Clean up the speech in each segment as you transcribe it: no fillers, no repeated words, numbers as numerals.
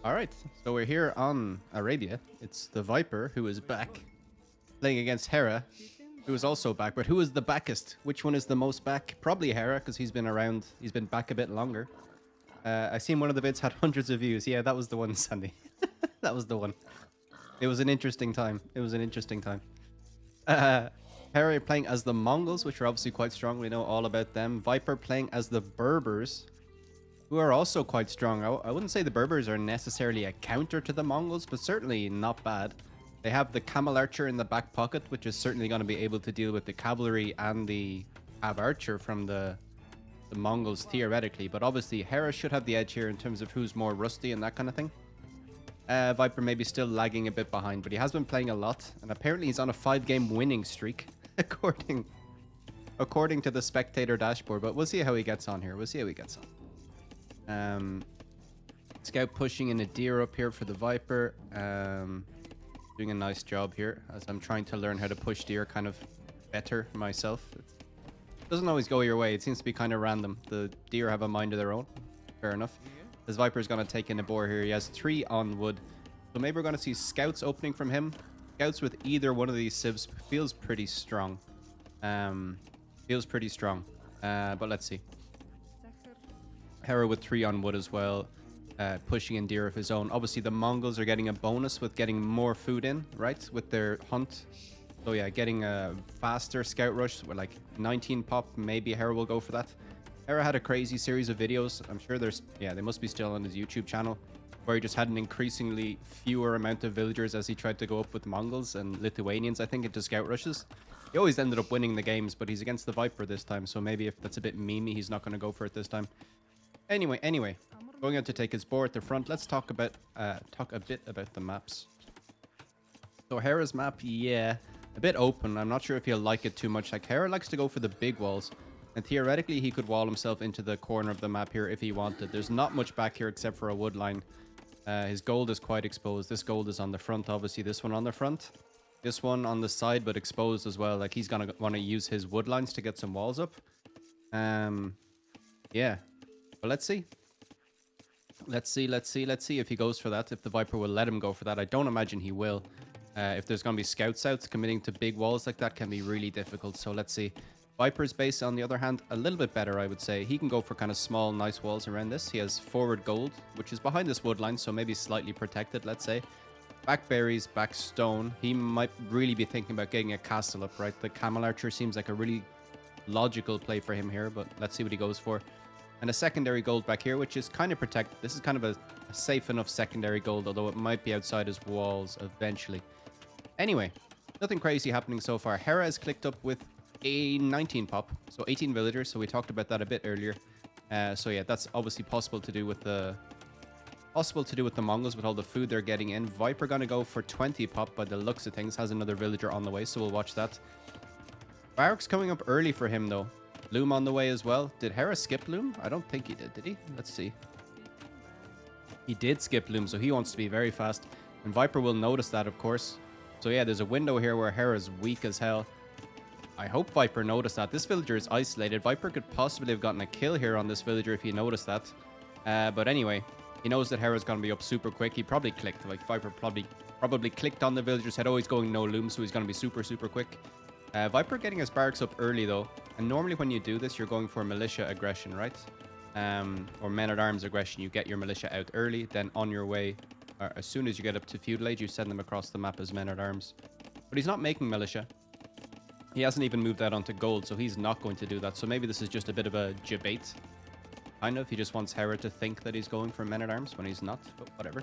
Alright, so we're here on Arabia. It's the Viper who is back, playing against Hera, who is also back. But who is the backest? Which one is the most back? Probably Hera, because he's been around. He's been back a bit longer. I seen one of the vids had hundreds of views. Yeah, that was the one, Sandy. That was the one. It was an interesting time. It was an interesting time. Hera playing as the Mongols, which are obviously quite strong. We know all about them. Viper playing as the Berbers, who are also quite strong. I wouldn't say the Berbers are necessarily a counter to the Mongols, but certainly not bad. They have the Camel Archer in the back pocket, which is certainly going to be able to deal with the cavalry and the Cav Archer from the Mongols, theoretically. But obviously, Hera should have the edge here in terms of who's more rusty and that kind of thing. Viper maybe still lagging a bit behind, but he has been playing a lot, and apparently he's on a 5-game winning streak, according to the spectator dashboard. But we'll see how he gets on here. We'll see how he gets on. Scout pushing in a deer up here for the Viper. Doing a nice job here as I'm trying to learn how to push deer kind of better myself. It doesn't always go your way. It seems to be kind of random. The deer have a mind of their own. Fair enough. This Viper's going to take in a boar here. He has 3 on wood. So maybe we're going to see scouts opening from him. Scouts with either one of these civs feels pretty strong. Feels pretty strong. But let's see. Hera with 3 on wood as well, pushing in deer of his own. Obviously, the Mongols are getting a bonus with getting more food in, right, with their hunt. So yeah, getting a faster scout rush with like 19 pop. Maybe Hera will go for that. Hera had a crazy series of videos. I'm sure they must be still on his YouTube channel, where he just had an increasingly fewer amount of villagers as he tried to go up with Mongols and Lithuanians, I think, into scout rushes. He always ended up winning the games, but he's against the Viper this time, so maybe if that's a bit memey, he's not going to go for it this time. Anyway, going on to take his boar at the front. Let's talk a bit about the maps. So Hera's map, yeah, a bit open. I'm not sure if he'll like it too much. Like, Hera likes to go for the big walls, and theoretically he could wall himself into the corner of the map here if he wanted. There's not much back here except for a wood line. His gold is quite exposed. This gold is on the front, obviously. This one on the front, this one on the side, but exposed as well. Like, he's gonna want to use his wood lines to get some walls up. Yeah. But let's see. Let's see if he goes for that. If the Viper will let him go for that. I don't imagine he will. If there's going to be scouts out, committing to big walls like that can be really difficult. So let's see. Viper's base, on the other hand, a little bit better, I would say. He can go for kind of small, nice walls around this. He has forward gold, which is behind this wood line, so maybe slightly protected, let's say. Back berries, back stone. He might really be thinking about getting a castle up, right? The Camel Archer seems like a really logical play for him here, but let's see what he goes for. And a secondary gold back here, which is kind of protected. This is kind of a safe enough secondary gold, although it might be outside his walls eventually. Anyway, nothing crazy happening so far. Hera has clicked up with a 19 pop, so 18 villagers. So we talked about that a bit earlier. So yeah, that's obviously possible to do with the Mongols with all the food they're getting in. Viper gonna go for 20 pop by the looks of things. Has another villager on the way, so we'll watch that. Barracks coming up early for him though. Loom on the way as well. Did Hera skip Loom? I don't think he did he? Let's see. He did skip Loom, so he wants to be very fast. And Viper will notice that, of course. So yeah, there's a window here where Hera's weak as hell. I hope Viper noticed that. This villager is isolated. Viper could possibly have gotten a kill here on this villager if he noticed that. But anyway, he knows that Hera's going to be up super quick. He probably clicked. Like, Viper probably clicked on the villager's head. Oh, he's going no Loom, so he's going to be super, super quick. Viper getting his barracks up early though, and normally when you do this you're going for militia aggression, right? Or men-at-arms aggression. You get your militia out early, then on your way, as soon as you get up to feudal age, you send them across the map as men-at-arms. But he's not making militia. He hasn't even moved out onto gold, so he's not going to do that. So maybe this is just a bit of a debate, kind of. He just wants Hera to think that he's going for men-at-arms when he's not, but whatever.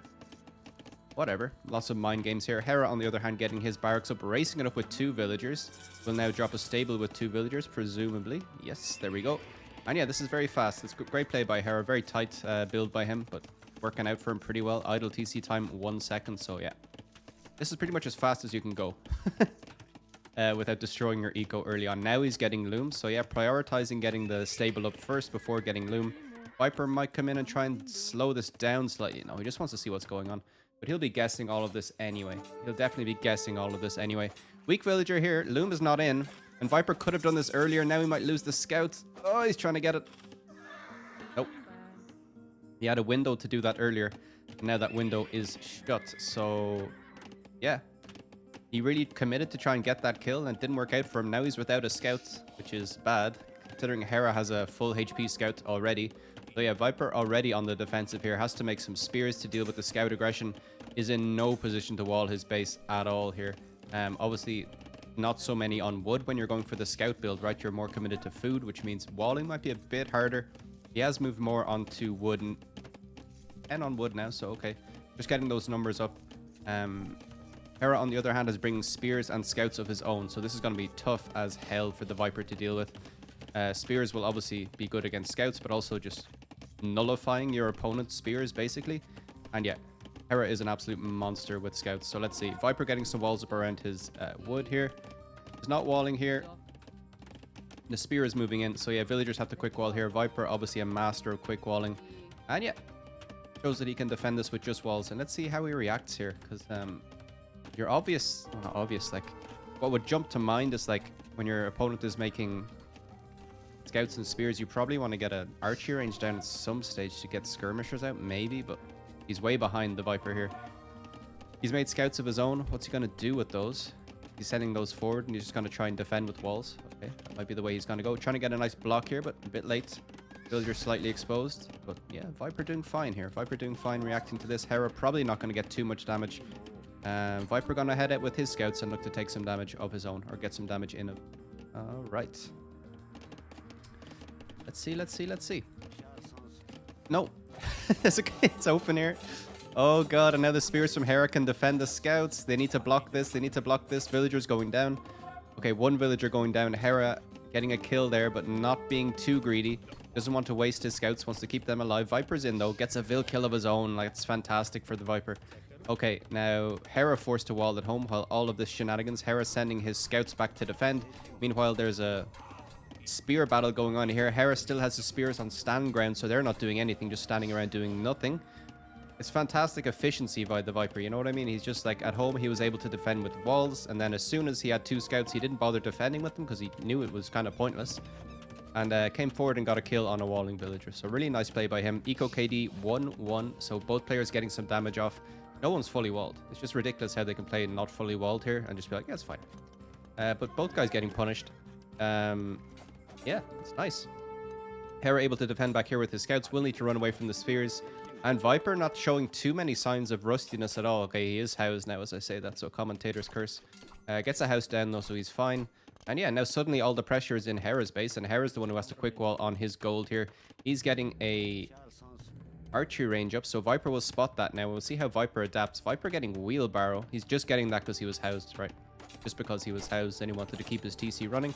Whatever. Lots of mind games here. Hera, on the other hand, getting his barracks up, racing it up with 2 villagers. Will now drop a stable with 2 villagers, presumably. Yes, there we go. And yeah, this is very fast. It's great play by Hera. Very tight build by him, but working out for him pretty well. Idle TC time 1 second, so yeah. This is pretty much as fast as you can go. Without destroying your eco early on. Now he's getting Loom, so yeah, prioritizing getting the stable up first before getting Loom. Viper might come in and try and slow this down slightly. No, he just wants to see what's going on. But he'll be guessing all of this anyway. He'll definitely be guessing all of this anyway. Weak villager here. Loom is not in. And Viper could have done this earlier. Now he might lose the scout. Oh, he's trying to get it. Nope. He had a window to do that earlier. Now that window is shut. So, yeah. He really committed to try and get that kill, and it didn't work out for him. Now he's without a scout, which is bad, considering Hera has a full HP scout already. So yeah, Viper already on the defensive here. Has to make some spears to deal with the scout aggression. Is in no position to wall his base at all here. Obviously, not so many on wood when you're going for the scout build, right? You're more committed to food, which means walling might be a bit harder. He has moved more onto wood and on wood now, so okay. Just getting those numbers up. Hera, on the other hand, is bringing spears and scouts of his own, so this is going to be tough as hell for the Viper to deal with. Spears will obviously be good against scouts, but also just nullifying your opponent's spears, basically. And yeah, Hera is an absolute monster with scouts. So let's see. Viper getting some walls up around his wood here. He's not walling here. The spear is moving in. So yeah, villagers have to quick wall here. Viper, obviously a master of quick walling. And yeah, shows that he can defend this with just walls. And let's see how he reacts here. Because you're obvious, well, not obvious, like what would jump to mind is like when your opponent is making scouts and spears, you probably want to get an archery range down at some stage to get skirmishers out, maybe, but he's way behind the Viper here. He's made scouts of his own. What's he going to do with those? He's sending those forward and he's just going to try and defend with walls. Okay, that might be the way he's going to go. Trying to get a nice block here, but a bit late. Villager slightly exposed, but yeah, Viper doing fine here. Viper doing fine reacting to this. Hera probably not going to get too much damage. Viper going to head out with his scouts and look to take some damage of his own, or get some damage in him. All right. Let's see, let's see, let's see. No. It's open here. Oh god, and now the spears from Hera can defend the scouts. They need to block this, they need to block this. Villagers going down. Okay, one villager going down. Hera getting a kill there, but not being too greedy. Doesn't want to waste his scouts, wants to keep them alive. Viper's in though, gets a Vil kill of his own. Like, it's fantastic for the Viper. Okay, now Hera forced to wall at home while all of this shenanigans. Hera sending his scouts back to defend. Meanwhile, there's a spear battle going on here. Hera still has his spears on stand ground, so they're not doing anything, just standing around doing nothing. It's fantastic efficiency by the Viper, you know what I mean? He's just like, at home he was able to defend with walls, and then as soon as he had two scouts, he didn't bother defending with them because he knew it was kind of pointless. And came forward and got a kill on a walling villager. So really nice play by him. Eco KD 1-1, so both players getting some damage off. No one's fully walled. It's just ridiculous how they can play not fully walled here and just be like, yeah, it's fine. But both guys getting punished. Yeah, it's nice. Hera able to defend back here with his scouts. Will need to run away from the spears. And Viper not showing too many signs of rustiness at all. Okay, he is housed now as I say that, so commentator's curse. Gets a house down though, so he's fine. And yeah, now suddenly all the pressure is in Hera's base, and Hera's the one who has to quick wall on his gold here. He's getting a archery range up, so Viper will spot that now. We'll see how Viper adapts. Viper getting wheelbarrow. He's just getting that because he was housed, right? Just because he was housed and he wanted to keep his TC running.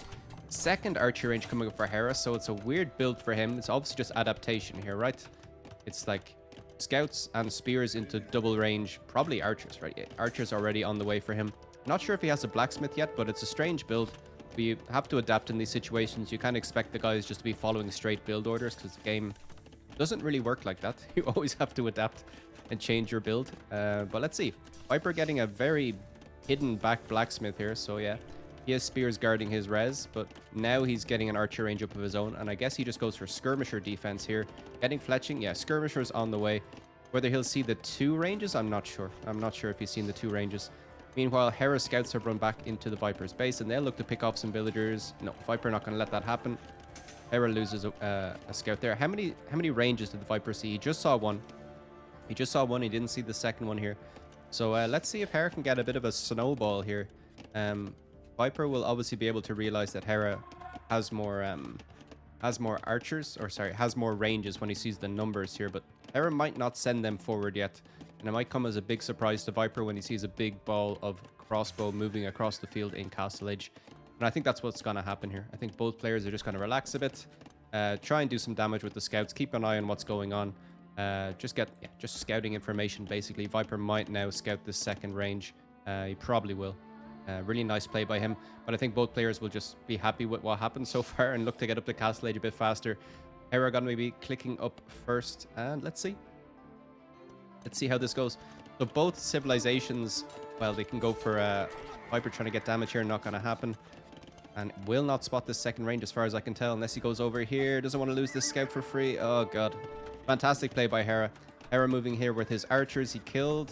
Second archery range coming up for Hera, so it's a weird build for him. It's obviously just adaptation here, right? It's like scouts and spears into double range, probably archers, right? Yeah, archers already on the way for him. Not sure if he has a blacksmith yet, but it's a strange build. We have to adapt in these situations. You kind of expect the guys just to be following straight build orders because the game doesn't really work like that. You always have to adapt and change your build. But let's see. Viper getting a very hidden back blacksmith here, so yeah. He has spears guarding his res, but now he's getting an archer range up of his own, and I guess he just goes for skirmisher defense here. Getting fletching, yeah, skirmisher's on the way. Whether he'll see the two ranges, I'm not sure. I'm not sure if he's seen the two ranges. Meanwhile, Hera scouts have run back into the Viper's base, and they'll look to pick off some villagers. No, Viper not going to let that happen. Hera loses a scout there. How many ranges did the Viper see? He just saw one. He just saw one. He didn't see the second one here. So let's see if Hera can get a bit of a snowball here. Viper will obviously be able to realize that Hera has more archers, or sorry, has more ranges when he sees the numbers here, but Hera might not send them forward yet, and it might come as a big surprise to Viper when he sees a big ball of crossbow moving across the field in Castle Age. And I think that's what's going to happen here. I think both players are just going to relax a bit, try and do some damage with the scouts, keep an eye on what's going on, just scouting information basically. Viper might now scout this second range. He probably will. Really nice play by him, but I think both players will just be happy with what happened so far and look to get up the Castle Age a bit faster. Hera gonna be clicking up first, and let's see how this goes. So both civilizations, well, they can go for Viper trying to get damage here, not gonna happen, and will not spot this second range as far as I can tell, unless he goes over here. Doesn't want to lose this scout for free. Oh god, fantastic play by Hera. Hera moving here with his archers. He killed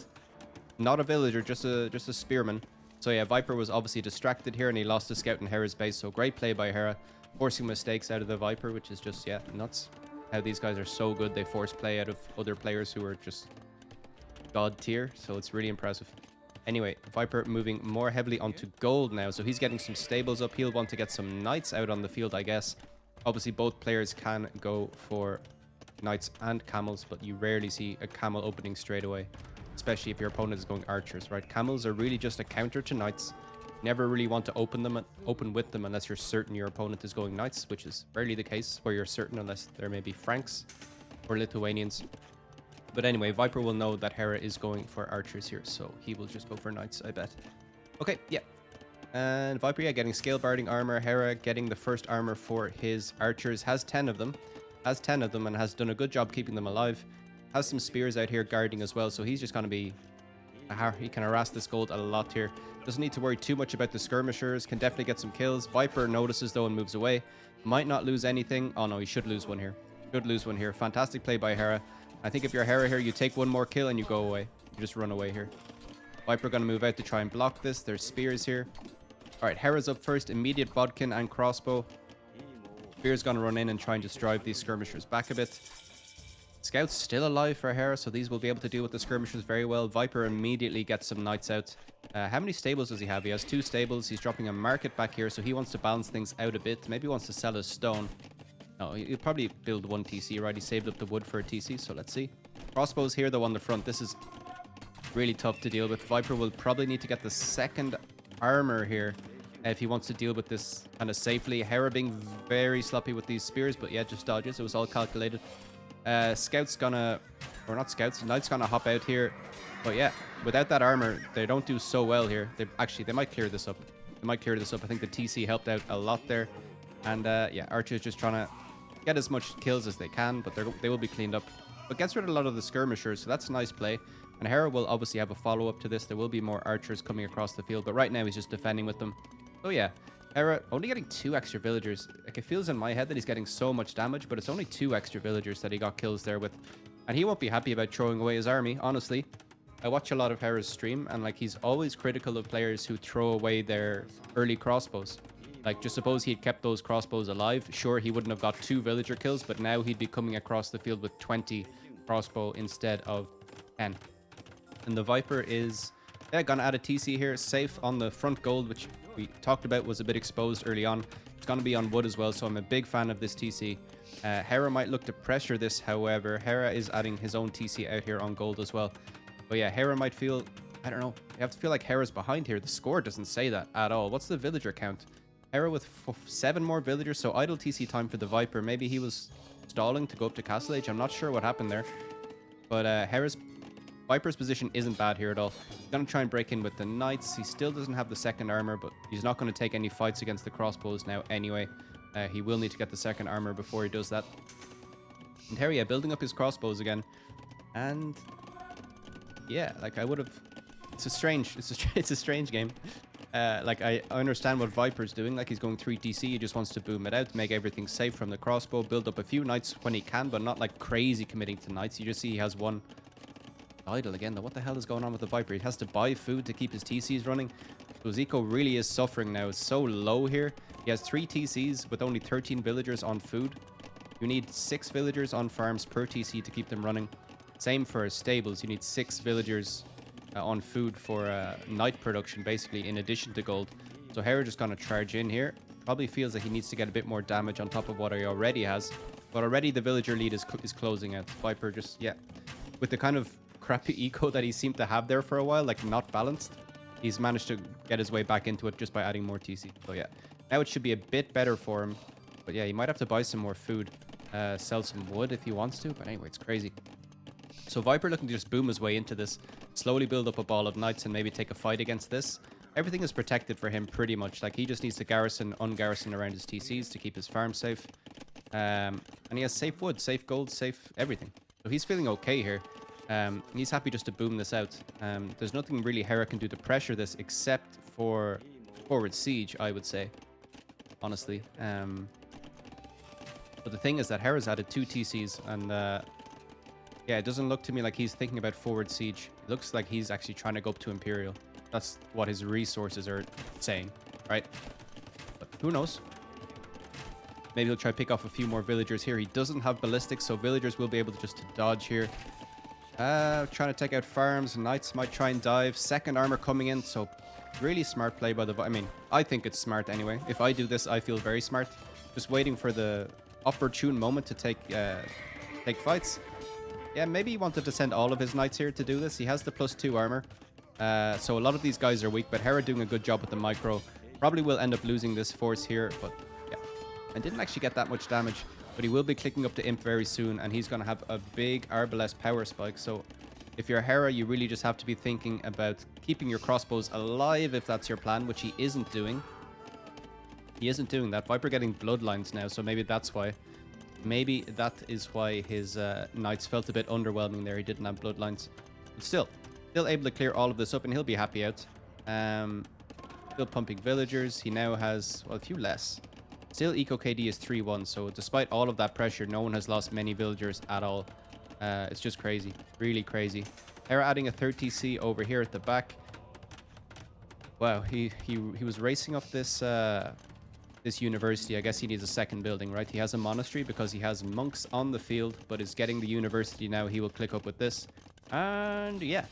not a villager, just a spearman. So yeah, Viper was obviously distracted here and he lost a scout in Hera's base. So great play by Hera, forcing mistakes out of the Viper, which is just, yeah, nuts. How these guys are so good. They force play out of other players who are just god tier. So it's really impressive. Anyway, Viper moving more heavily onto gold now. So he's getting some stables up. He'll want to get some knights out on the field, I guess. Obviously, both players can go for knights and camels, but you rarely see a camel opening straight away, especially if your opponent is going archers, right? Camels are really just a counter to knights. Never really want to open with them unless you're certain your opponent is going knights, which is rarely the case where you're certain unless there may be Franks or Lithuanians. But anyway, Viper will know that Hera is going for archers here, so he will just go for knights, I bet. Okay, yeah. And Viper, yeah, getting scale barding armor. Hera getting the first armor for his archers. Has 10 of them. Has 10 of them and has done a good job keeping them alive. Has some spears out here guarding as well, so he's just going to be... He can harass this gold a lot here. Doesn't need to worry too much about the skirmishers. Can definitely get some kills. Viper notices though and moves away. Might not lose anything. Oh no, he should lose one here. Should lose one here. Fantastic play by Hera. I think if you're Hera here, you take one more kill and you go away. You just run away here. Viper going to move out to try and block this. There's spears here. Alright, Hera's up first. Immediate bodkin and crossbow. Spear's going to run in and try and just drive these skirmishers back a bit. Scout's still alive for Hera, so these will be able to deal with the skirmishers very well. Viper immediately gets some knights out. How many stables does he have? He has 2 stables. He's dropping a market back here, so he wants to balance things out a bit. Maybe he wants to sell his stone. No, he'll probably build 1 TC, right? He saved up the wood for a TC, so let's see. Crossbows here, though, on the front. This is really tough to deal with. Viper will probably need to get the second armor here if he wants to deal with this kind of safely. Hera being very sloppy with these spears, but yeah, just dodges. It was all calculated. Scout's gonna... Or not Scouts. Knight's gonna hop out here. But yeah, without that armor, they don't do so well here. They might clear this up. They might clear this up. I think the TC helped out a lot there. And yeah, Archer's just trying to get as much kills as they can, but they will be cleaned up. But gets rid of a lot of the skirmishers, so that's a nice play. And Hera will obviously have a follow-up to this. There will be more archers coming across the field, but right now he's just defending with them. So yeah, Hera only getting 2 extra villagers. Like, it feels in my head that he's getting so much damage, but it's only 2 extra villagers that he got kills there with. And he won't be happy about throwing away his army, honestly. I watch a lot of Hera's stream, and like, he's always critical of players who throw away their early crossbows. Like, just suppose he'd kept those crossbows alive. Sure, he wouldn't have got 2 villager kills, but now he'd be coming across the field with 20 crossbow instead of 10. And the Viper is, yeah, gonna add a TC here. Safe on the front gold, which we talked about was a bit exposed early on. It's gonna be on wood as well, so I'm a big fan of this TC. Hera might look to pressure this, however. Hera is adding his own TC out here on gold as well. But yeah, Hera might feel, I don't know, you have to feel like Hera's behind here. The score doesn't say that at all. What's the villager count? Hera with 7 more villagers, so idle TC time for the Viper. Maybe he was stalling to go up to Castle Age. I'm not sure what happened there. But Viper's position isn't bad here at all. He's going to try and break in with the Knights. He still doesn't have the second armor, but he's not going to take any fights against the crossbows now anyway. He will need to get the second armor before he does that. And Hera, yeah, building up his crossbows again. And yeah, like, I would have... It's a strange game. Like, I understand what Viper's doing. Like, he's going 3 TC. He just wants to boom it out, make everything safe from the crossbow, build up a few knights when he can, but not like crazy committing to knights. You just see he has 1 idle again. Though, what the hell is going on with the Viper? He has to buy food to keep his TCs running. So Zico really is suffering now. It's so low here. He has 3 TCs with only 13 villagers on food. You need 6 villagers on farms per TC to keep them running. Same for stables. You need 6 villagers on food for night production, basically, in addition to gold. So Hera just gonna charge in here. Probably feels like he needs to get a bit more damage on top of what he already has. But already the villager lead is closing out. Viper just, yeah, with the kind of crappy eco that he seemed to have there for a while, like not balanced, he's managed to get his way back into it just by adding more TC. So yeah, now it should be a bit better for him. But yeah, he might have to buy some more food, sell some wood if he wants to. But anyway, it's crazy. So Viper looking to just boom his way into this, slowly build up a ball of knights and maybe take a fight against this. Everything is protected for him pretty much. Like, he just needs to garrison, ungarrison around his TCs to keep his farm safe. And he has safe wood, safe gold, safe everything. So he's feeling okay here. He's happy just to boom this out. There's nothing really Hera can do to pressure this except for forward siege, I would say, honestly. But the thing is that Hera's added 2 TCs and... Yeah, it doesn't look to me like he's thinking about forward siege. It looks like he's actually trying to go up to Imperial. That's what his resources are saying, right? But who knows? Maybe he'll try to pick off a few more villagers here. He doesn't have ballistics, so villagers will be able to just dodge here. Trying to take out farms. Knights might try and dive. Second armor coming in, so really smart play by the... I mean, I think it's smart anyway. If I do this, I feel very smart. Just waiting for the opportune moment to take fights. Yeah, maybe he wanted to send all of his knights here to do this. He has the +2 armor. So a lot of these guys are weak, but Hera doing a good job with the micro. Probably will end up losing this force here, but yeah. And didn't actually get that much damage. But he will be clicking up to Imp very soon, and he's going to have a big Arbalest power spike. So if you're Hera, you really just have to be thinking about keeping your crossbows alive if that's your plan, which he isn't doing. He isn't doing that. Viper getting bloodlines now, so maybe that's why. Maybe that is why his knights felt a bit underwhelming there. He didn't have bloodlines. But still able to clear all of this up, and he'll be happy out. Still pumping villagers. He now has, well, a few less. Still, Eco KD is 3-1, so despite all of that pressure, no one has lost many villagers at all. It's just crazy. Really crazy. Hera adding a third TC over here at the back. Wow, he was racing up this this university. I guess he needs a second building, right? He has a monastery because he has monks on the field, but is getting the university now. He will click up with this. And yeah.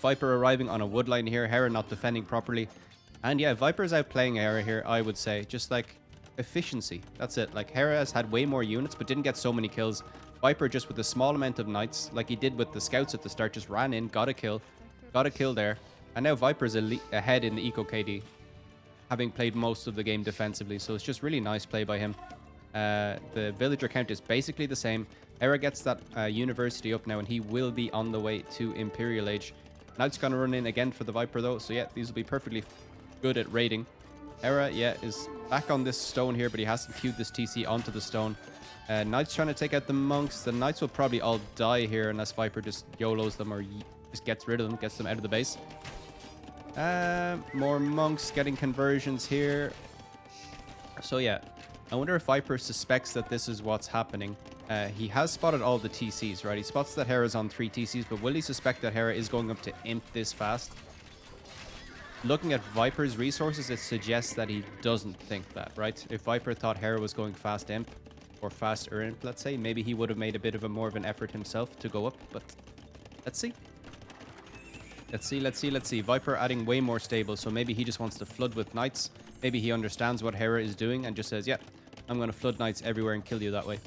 Viper arriving on a wood line here. Hera not defending properly. And yeah, Viper's outplaying Hera here, I would say. Just like efficiency. That's it. Like Hera has had way more units, but didn't get so many kills. Viper just with a small amount of knights, like he did with the scouts at the start, just ran in, got a kill there. And now Viper's ahead in the Eco KD, having played most of the game defensively. So it's just really nice play by him. The villager count is basically the same. Hera gets that university up now, and he will be on the way to Imperial Age. Knight's gonna run in again for the Viper though, so yeah, these will be perfectly good at raiding. Hera, yeah, is back on this stone here, but he hasn't queued this TC onto the stone. Knights trying to take out the monks. The knights will probably all die here unless Viper just YOLOs them or just gets rid of them, gets them out of the base. More monks getting conversions here. So yeah, I wonder if Viper suspects that this is what's happening. He has spotted all the TCs, right? He spots that Hera's on 3 TCs, but will he suspect that Hera is going up to Imp this fast? Looking at Viper's resources, it suggests that he doesn't think that, right? If Viper thought Hera was going fast Imp, or faster Imp, let's say, maybe he would have made a bit of a more of an effort himself to go up, but let's see. Let's see. Viper adding way more stable, so maybe he just wants to flood with knights. Maybe he understands what Hera is doing and just says, yeah, I'm going to flood knights everywhere and kill you that way.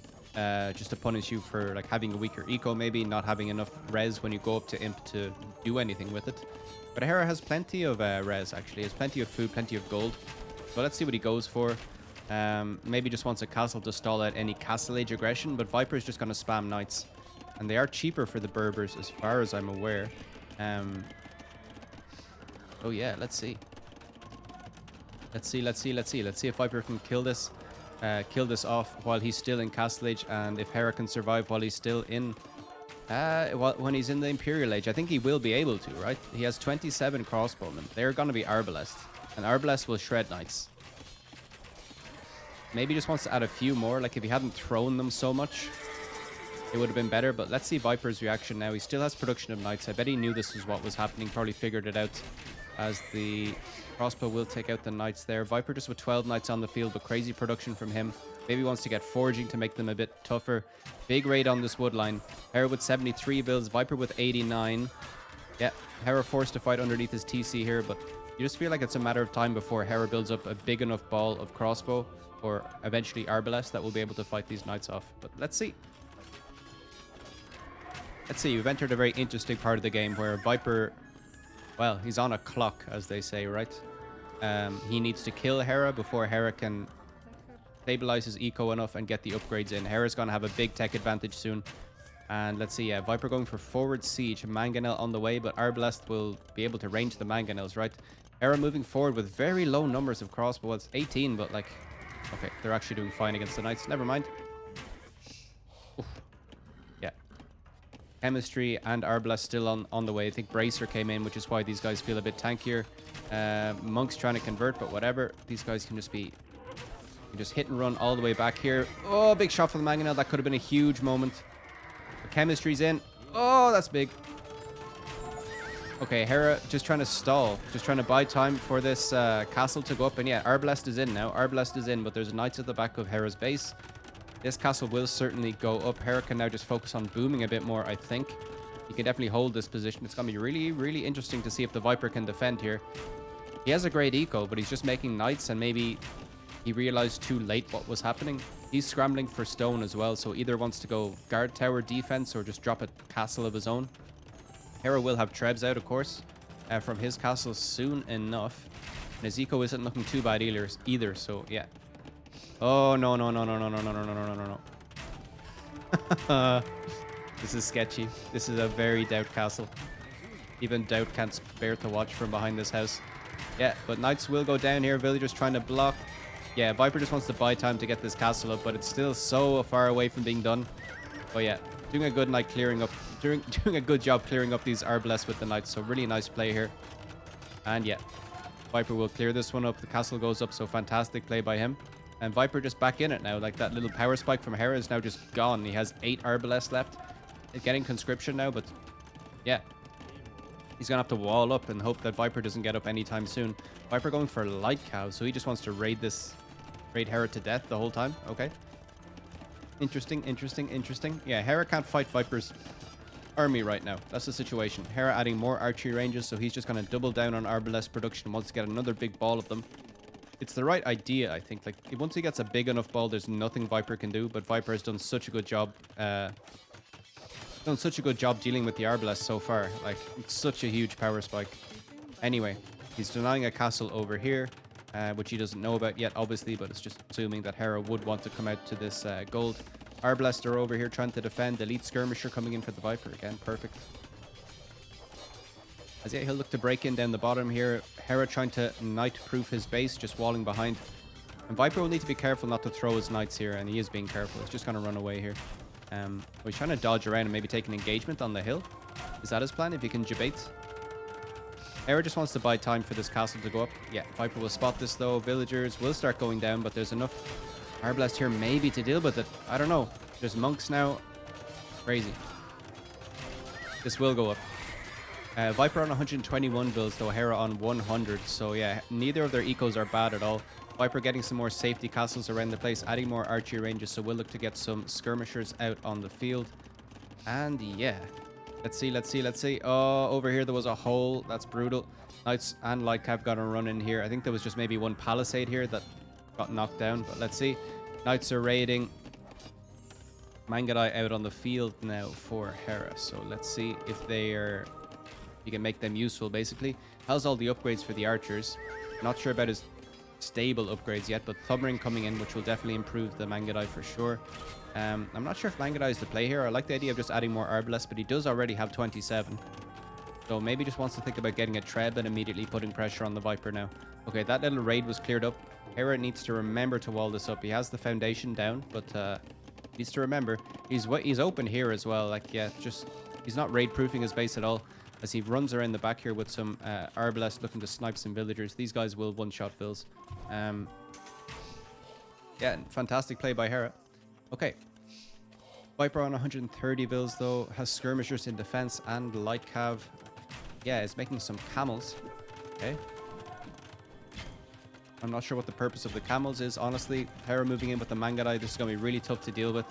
Just to punish you for like having a weaker eco, maybe not having enough res when you go up to Imp to do anything with it. But Hera has plenty of res, actually. He has plenty of food, plenty of gold. So let's see what he goes for. Maybe just wants a castle to stall out any castle age aggression, but Viper is just going to spam knights. And they are cheaper for the Berbers as far as I'm aware. Oh yeah, let's see. Let's see if Viper can kill this off while he's still in castle age, and if Hera can survive while he's still in when he's in the Imperial Age. I think he will be able to, right? He has 27 crossbowmen. They're going to be Arbalest, and Arbalest will shred knights. Maybe he just wants to add a few more. Like if he hadn't thrown them so much, it would have been better. But let's see Viper's reaction now. He still has production of knights. I bet he knew this was what was happening. Probably figured it out, as the crossbow will take out the knights there. Viper just with 12 knights on the field, but crazy production from him. Maybe he wants to get forging to make them a bit tougher. Big raid on this wood line. Hera with 73 builds, Viper with 89. Yeah, Hera forced to fight underneath his TC here, but you just feel like it's a matter of time before Hera builds up a big enough ball of crossbow, or eventually Arbalest, that will be able to fight these knights off. But let's see. Let's see, we've entered a very interesting part of the game where Viper, well, he's on a clock, as they say, right? He needs to kill Hera before Hera can stabilize his eco enough and get the upgrades in. Hera's going to have a big tech advantage soon. And let's see, Viper going for forward siege. Mangonel on the way, but Arbalest will be able to range the Mangonels, right? Hera moving forward with very low numbers of crossbow. Well, it's 18, but like, okay, they're actually doing fine against the knights. Never mind. Oof. Yeah. Chemistry and Arbalest still on the way. I think Bracer came in, which is why these guys feel a bit tankier. Monk's trying to convert, but whatever. These guys can just hit and run all the way back here. Oh, big shot for the Mangonel. That could have been a huge moment. chemistry's in. Oh, that's big. Okay, Hera just trying to stall. Just trying to buy time for this castle to go up. And yeah, Arbalest is in now. Arbalest is in, but there's knights at the back of Hera's base. This castle will certainly go up. Hera can now just focus on booming a bit more, I think. He can definitely hold this position. It's going to be really, really interesting to see if the Viper can defend here. He has a great eco, but he's just making knights, and maybe he realized too late what was happening. He's scrambling for stone as well, so either wants to go guard tower defense or just drop a castle of his own. Hera will have trebs out, of course, from his castle soon enough. And his eco isn't looking too bad either, so yeah. Oh, no, no, no, no, no, no, no, no, no, no, no. This is sketchy. This is a very Doubt castle. Even Doubt can't bear to watch from behind this house. Yeah, but knights will go down here. Villagers trying to block. Yeah, Viper just wants to buy time to get this castle up, but it's still so far away from being done. Oh yeah, doing a good night clearing up. Doing a good job clearing up these Arbalest with the knights. So really nice play here. And yeah, Viper will clear this one up. The castle goes up, so fantastic play by him. And Viper just back in it now. Like that little power spike from Hera is now just gone. He has 8 Arbalest left. He's getting conscription now, but yeah. He's going to have to wall up and hope that Viper doesn't get up anytime soon. Viper going for light cow, so he just wants to raid Hera to death the whole time. Okay. Interesting, interesting, interesting. Yeah, Hera can't fight Viper's army right now. That's the situation. Hera adding more archery ranges, so he's just going to double down on Arbalest production. Wants to get another big ball of them. It's the right idea, I think. Like, once he gets a big enough ball, there's nothing Viper can do, but Viper has done such a good job dealing with the Arbalest so far. Like, it's such a huge power spike. Anyway, he's denying a castle over here, which he doesn't know about yet, obviously, but it's just assuming that Hera would want to come out to this gold. Arbalest are over here trying to defend. Elite Skirmisher coming in for the Viper again. Perfect. As yet, he'll look to break in down the bottom here. Hera trying to knight-proof his base, just walling behind. And Viper will need to be careful not to throw his knights here, and he is being careful. He's just going to run away here. He's trying to dodge around and maybe take an engagement on the hill. Is that his plan? If he can debate? Hera just wants to buy time for this castle to go up. Yeah, Viper will spot this though. Villagers will start going down, but there's enough Arbalest here maybe to deal with it. I don't know. There's monks now. Crazy. This will go up. Viper on 121 builds though, Hera on 100. So yeah, neither of their ecos are bad at all. Viper getting some more safety castles around the place, adding more archery ranges, so we'll look to get some skirmishers out on the field. And yeah, let's see, let's see, let's see. Oh, over here there was a hole. That's brutal. Knights and Light Cav got to run in here. I think there was just maybe one palisade here that got knocked down, but let's see. Knights are raiding. Mangadai out on the field now for Hera, so let's see if you can make them useful, basically. How's all the upgrades for the archers? Not sure about his stable upgrades yet, but Thumbring coming in, which will definitely improve the Mangadai for sure. I'm not sure if Mangadai is the play here. I like the idea of just adding more Arbalest, but he does already have 27. So maybe just wants to think about getting a Treb and immediately putting pressure on the Viper now. Okay, that little raid was cleared up. Hera needs to remember to wall this up. He has the foundation down, but needs to remember. He's open here as well. Like, yeah, just he's not raid proofing his base at all. As he runs around the back here with some Arbalest looking to snipe some villagers. These guys will one-shot vills. Yeah, fantastic play by Hera. Okay. Viper on 130 vills though. Has skirmishers in defense and light cav. Yeah, is making some camels. Okay. I'm not sure what the purpose of the camels is, honestly. Hera moving in with the Mangadai. This is going to be really tough to deal with.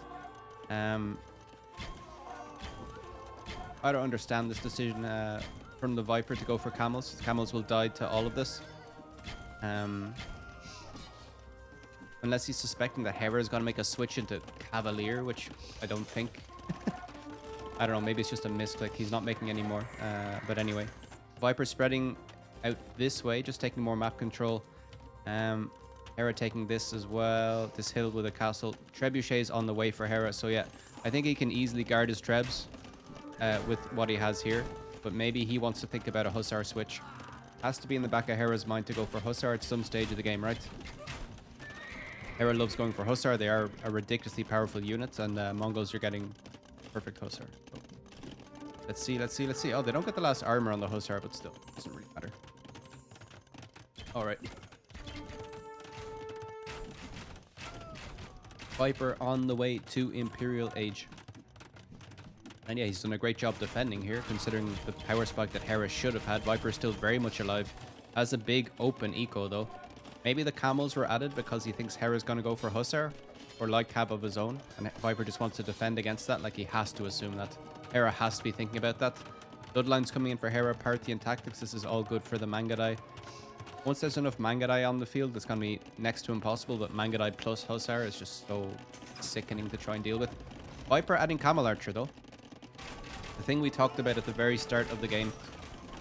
I don't understand this decision from the Viper to go for camels. Camels will die to all of this. Unless he's suspecting that Hera is going to make a switch into Cavalier, which I don't think. I don't know, maybe it's just a misclick. He's not making any more. But anyway. Viper spreading out this way, just taking more map control. Hera taking this as well. This hill with a castle. Trebuchet's on the way for Hera. So yeah, I think he can easily guard his Trebs with what he has here. But maybe he wants to think about a Hussar switch. Has to be in the back of Hera's mind to go for Hussar at some stage of the game, right? Hera loves going for Hussar. They are a ridiculously powerful unit, and Mongols are getting perfect Hussar. So, let's see, let's see, let's see. Oh, they don't get the last armor on the Hussar, but still, doesn't really matter. All right. Viper on the way to Imperial Age. And yeah, he's done a great job defending here, considering the power spike that Hera should have had. Viper is still very much alive. Has a big open eco, though. Maybe the camels were added because he thinks Hera's going to go for Hussar or light cab of his own. And Viper just wants to defend against that. Like, he has to assume that. Hera has to be thinking about that. Bloodline's coming in for Hera, party and tactics. This is all good for the Mangudai. Once there's enough Mangudai on the field, it's going to be next to impossible. But Mangudai plus Hussar is just so sickening to try and deal with. Viper adding Camel Archer, though. The thing we talked about at the very start of the game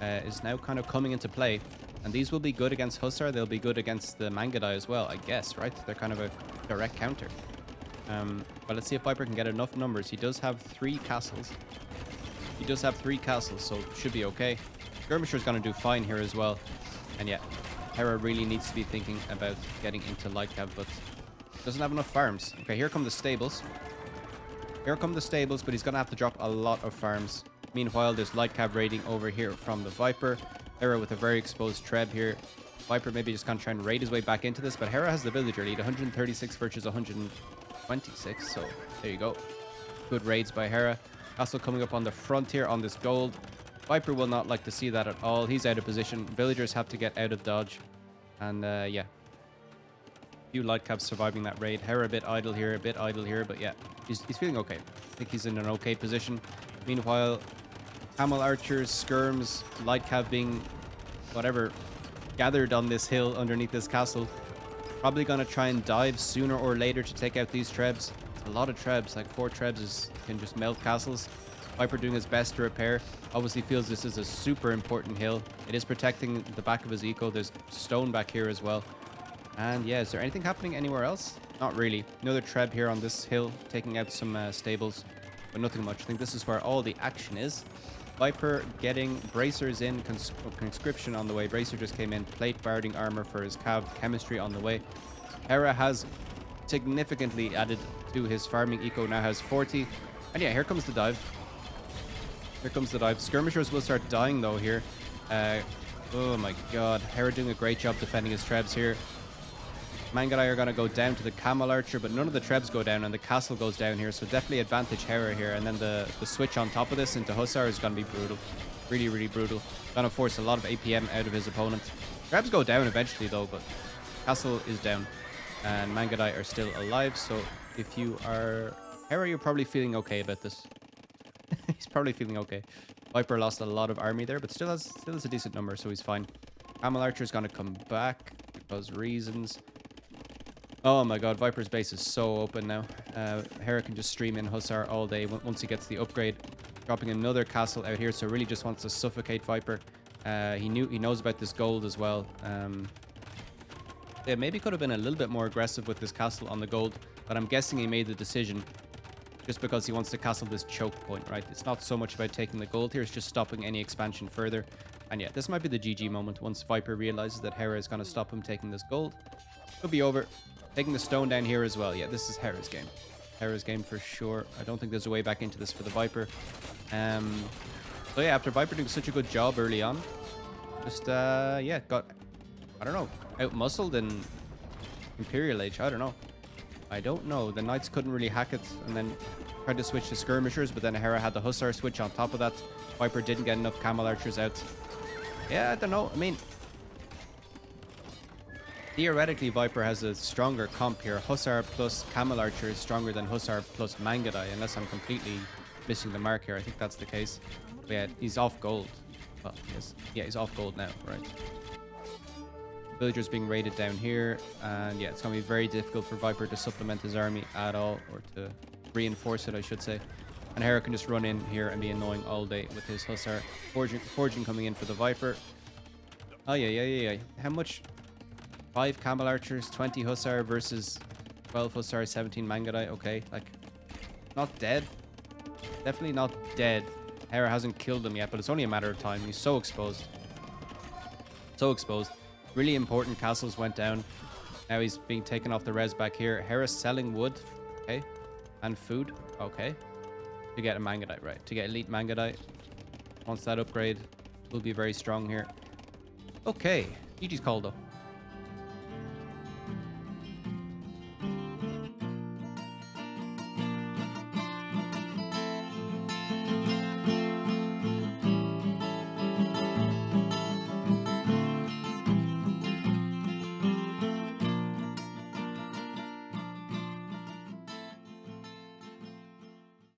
is now kind of coming into play. And these will be good against Hussar. They'll be good against the Mangudai as well, I guess, right? They're kind of a direct counter. But let's see if Viper can get enough numbers. He does have 3 castles. He does have 3 castles, so should be okay. Skirmisher's going to do fine here as well. And yeah, Hera really needs to be thinking about getting into light cab, but doesn't have enough farms. Okay, here come the stables. Here come the stables, but he's going to have to drop a lot of farms. Meanwhile, there's light cab raiding over here from the Viper. Hera with a very exposed Treb here. Viper maybe just going to try and raid his way back into this, but Hera has the villager lead, 136 versus 126, so there you go. Good raids by Hera. Castle coming up on the front here on this gold. Viper will not like to see that at all. He's out of position. Villagers have to get out of dodge. And yeah. Few light cabs surviving that raid. Hera a bit idle here, but yeah. He's feeling okay. I think he's in an okay position. Meanwhile, Camel Archers, Skirms, light cab being whatever gathered on this hill underneath this castle. Probably going to try and dive sooner or later to take out these Trebs. A lot of Trebs, like 4 Trebs can just melt castles. Viper doing his best to repair. Obviously feels this is a super important hill. It is protecting the back of his eco. There's stone back here as well. And yeah, is there anything happening anywhere else? Not really. Another Treb here on this hill, taking out some stables, but nothing much. I think this is where all the action is. Viper getting bracers in, conscription on the way. Bracer just came in, plate barding armor for his cav, chemistry on the way. Hera has significantly added to his farming eco, now has 40. And yeah, here comes the dive. Here comes the dive. Skirmishers will start dying though here. Oh my god. Hera doing a great job defending his Trebs here. Mangudai are going to go down to the Camel Archer, but none of the Trebs go down and the castle goes down here. So definitely advantage Hera here. And then the switch on top of this into Hussar is going to be brutal. Really, really brutal. Going to force a lot of APM out of his opponent. Trebs go down eventually though, but castle is down. And Mangudai are still alive. So if you are Hera, you're probably feeling okay about this. He's probably feeling okay. Viper lost a lot of army there, but still has a decent number, so he's fine. Camel Archer is going to come back because reasons. Oh my god, Viper's base is so open now. Hera can just stream in Hussar all day once he gets the upgrade. Dropping another castle out here, so really just wants to suffocate Viper. He knows about this gold as well. Yeah, maybe could have been a little bit more aggressive with this castle on the gold, but I'm guessing he made the decision just because he wants to castle this choke point, right? It's not so much about taking the gold here, it's just stopping any expansion further. And yeah, this might be the GG moment once Viper realizes that Hera is going to stop him taking this gold. Could be over. Taking the stone down here as well. Yeah, this is Hera's game. Hera's game for sure. I don't think there's a way back into this for the Viper. So yeah, after Viper doing such a good job early on, just, yeah, got, I don't know, out-muscled in Imperial Age. I don't know. The Knights couldn't really hack it, and then tried to switch to Skirmishers, but then Hera had the Hussar switch on top of that. Viper didn't get enough Camel Archers out. Yeah, I don't know. I mean, theoretically, Viper has a stronger comp here. Hussar plus Camel Archer is stronger than Hussar plus Mangudai, unless I'm completely missing the mark here. I think that's the case. But yeah, he's off gold. Well, yes. Yeah, he's off gold now, right? Villagers being raided down here, and yeah, it's going to be very difficult for Viper to supplement his army at all, or to reinforce it, I should say. And Hera can just run in here and be annoying all day with his Hussar. Forging coming in for the Viper. Oh, yeah. How much? 5 Camel Archers, 20 Hussar versus 12 Hussar, 17 Mangudai. Okay, like, not dead. Definitely not dead. Hera hasn't killed him yet, but it's only a matter of time. He's so exposed. So exposed. Really important castles went down. Now he's being taken off the res back here. Hera's selling wood. Okay. And food. Okay. To get a Mangudai, right. To get elite Mangudai. Once that upgrade will be very strong here. Okay. GG's called though.